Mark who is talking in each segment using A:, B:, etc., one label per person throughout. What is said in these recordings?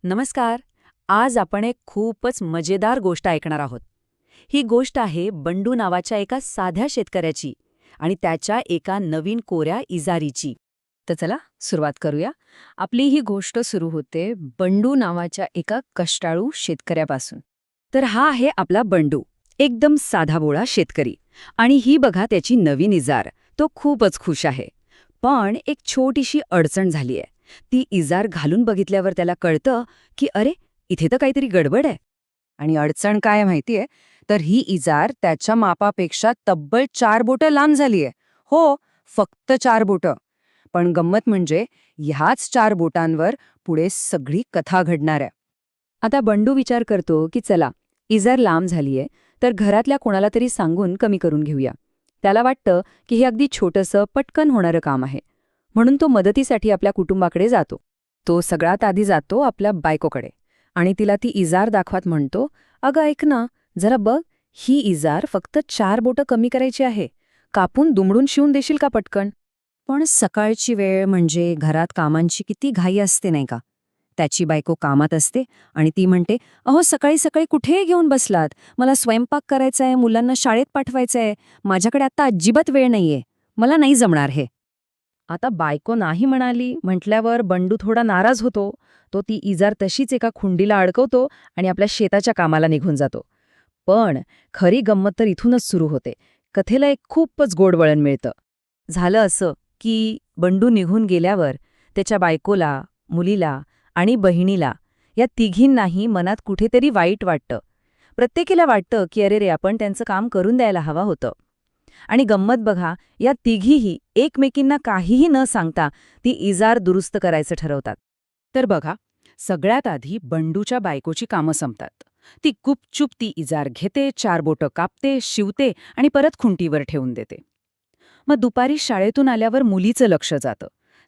A: नमस्कार. आज आपण एक खूपच मजेदार गोष्ट ऐकणार आहोत. ही गोष्ट आहे बंडू नावाच्या एका साध्या शेतकऱ्याची आणि त्याच्या एका नवीन कोऱ्या इजारीची.
B: तर चला सुरुवात करूया. आपली ही गोष्ट सुरू होते बंडू नावाच्या एका कष्टाळू शेतकऱ्यापासून.
A: तर हा आहे आपला बंडू, एकदम साधाभोळा शेतकरी. आणि ही बघा त्याची नवीन इजार. तो खूपच खुश आहे. पण एक छोटीशी अडचण झालीय. ती इजार घालून बघितल्यावर त्याला कळतं की अरे, इथे तर काहीतरी गडबड आहे.
B: आणि अडचण काय माहितीये, तर ही इजार त्याच्या मापापेक्षा तब्बल 4 बोटं लांब झालीये. हो, फक्त 4 बोटं. पण गंमत म्हणजे ह्याच 4 बोटांवर पुढे सगळी कथा घडणार आहे.
A: आता बंडू विचार करतो की चला, इजार लांब झालीये तर घरातल्या कोणाला तरी सांगून कमी करून घेऊया. त्याला वाटतं की हे अगदी छोटंसं पटकन होणारं काम आहे. म्हणून तो मदतीसाठी आपल्या कुटुंबाकडे जातो. तो सगळ्यात आधी जातो आपल्या बायकोकडे आणि तिला ती इजार दाखवत म्हणतो, अगं ऐक ना, जरा बघ, ही इजार फक्त 4 बोटं कमी करायची आहे. कापून दुमडून शिवून देशील का पटकन?
B: पण सकाळची वेळ म्हणजे घरात कामांची किती घाई असते नाही का. त्याची बायको कामात असते आणि ती म्हणते, अहो सकाळी सकाळी कुठे घेऊन बसलात, मला स्वयंपाक करायचा आहे, मुलांना शाळेत पाठवायचं आहे, माझ्याकडे आता अजिबात वेळ नाहीये, मला नाही जमणार हे. आता बायको नाही म्हणाली म्हटल्यावर बंडू थोडा नाराज होतो. तो ती इजार तशीच एका खुंडीला अडकवतो आणि आपल्या शेताच्या कामाला निघून जातो. पण खरी गंमत तर इथूनच सुरू होते. कथेला एक खूपच गोड वळण मिळतं.
A: झालं असं की बंडू निघून गेल्यावर त्याच्या बायकोला, मुलीला आणि बहिणीला, या तिघींनाही मनात कुठेतरी वाईट वाटतं. प्रत्येकीला वाटतं की अरे रे, आपण त्यांचं काम करून द्यायला हवं होतं. आणि गंमत बघा, या तिघीही एकमेकींना काहीही न सांगता ती इजार दुरुस्त करायचं ठरवतात. तर बघा, सगळ्यात आधी बंडूच्या बायकोची कामं संपतात. ती गुपचूप ती इजार घेते, 4 बोटं कापते, शिवते आणि परत खुंटीवर ठेवून देते. मग दुपारी शाळेतून आल्यावर मुलीचं लक्ष जातं.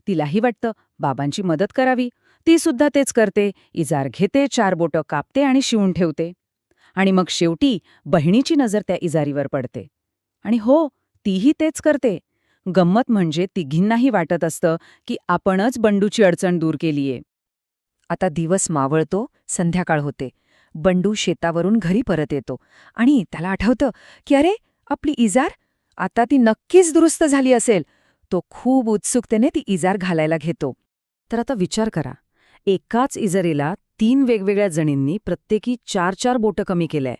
A: तिलाही वाटतं बाबांची मदत करावी. ती सुद्धा तेच करते. इजार घेते, 4 बोटं कापते आणि शिवून ठेवते. आणि मग शेवटी बहिणीची नजर त्या इजारीवर पडते. आणि हो, तीही तेच करते. गंमत म्हणजे तिघींनाही वाटत असतं की आपणच बंडूची अडचण दूर केलीये.
B: आता दिवस मावळतो, संध्याकाळ होते. बंडू शेतावरून घरी परत येतो आणि त्याला आठवतं की अरे, आपली इजार आता ती नक्कीच दुरुस्त झाली असेल. तो खूप उत्सुकतेने ती इजार घालायला घेतो.
A: तर आता विचार करा, एकाच इजारीला 3 वेगवेगळ्या जणींनी प्रत्येकी 4-4 बोटं कमी केलंय.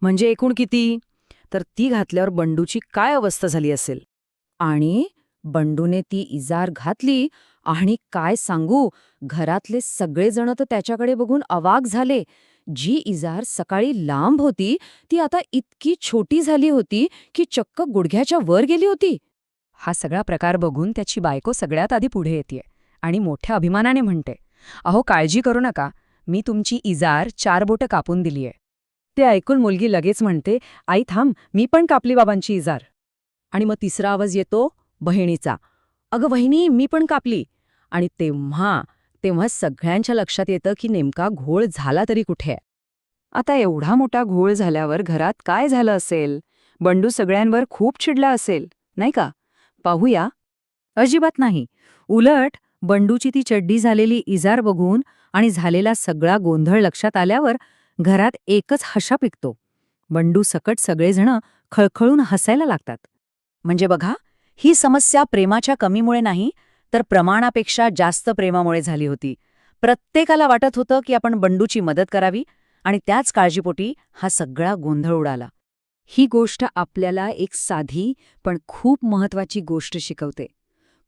A: म्हणजे एकूण किती? तर ती घातल्यावर बंडूची काय अवस्था झाली असेल.
B: आणि बंडूने ती इजार घातली आणि काय सांगू, घरातले सगळेजण तर त्याच्याकडे बघून अवाक झाले. जी इजार सकाळी लांब होती ती आता इतकी छोटी झाली होती की चक्क गुडघ्याच्या वर गेली होती. हा सगळा प्रकार बघून त्याची बायको सगळ्यात आधी पुढे येते आणि मोठ्या अभिमानाने म्हणते, अहो काळजी करू नका, मी तुमची इजार 4 बोटं कापून दिलीये.
A: ते ऐकून मुलगी लगेच म्हणते, आई थांब, मी पण कापली बाबांची इजार. आणि मग तिसरा आवाज येतो बहिणीचा, अगं वहिनी, मी पण कापली. आणि तेव्हा सगळ्यांच्या लक्षात येतं की नेमका घोळ झाला तरी कुठे.
B: आता एवढा मोठा घोळ झाल्यावर घरात काय झालं असेल. बंडू सगळ्यांवर खूप चिडला असेल, नाही का? पाहूया. अजिबात नाही. उलट बंडूची ती चड्डी झालेली इजार बघून आणि झालेला सगळा गोंधळ लक्षात आल्यावर घरात एकच हशा पिकतो. बंडू सकट सगळेजण खळखळून हसायला लागतात.
A: म्हणजे बघा, ही समस्या प्रेमाच्या कमीमुळे नाही, तर प्रमाणापेक्षा जास्त प्रेमामुळे झाली होती. प्रत्येकाला वाटत होतं की आपण बंडूची मदत करावी आणि त्याच काळजीपोटी हा सगळा गोंधळ उडाला.
B: ही गोष्ट आपल्याला एक साधी पण खूप महत्वाची गोष्ट शिकवते.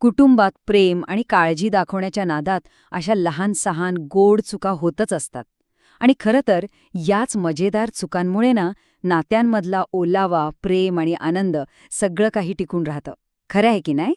B: कुटुंबात प्रेम आणि काळजी दाखवण्याच्या नादात अशा लहान-सहान गोड चुका होतच असतात. आणि खरं तर याच मजेदार चुकांमुळे नात्यांमधला ओलावा, प्रेम आणि आनंद सगळं काही टिकून राहतं. खरं आहे की नाही?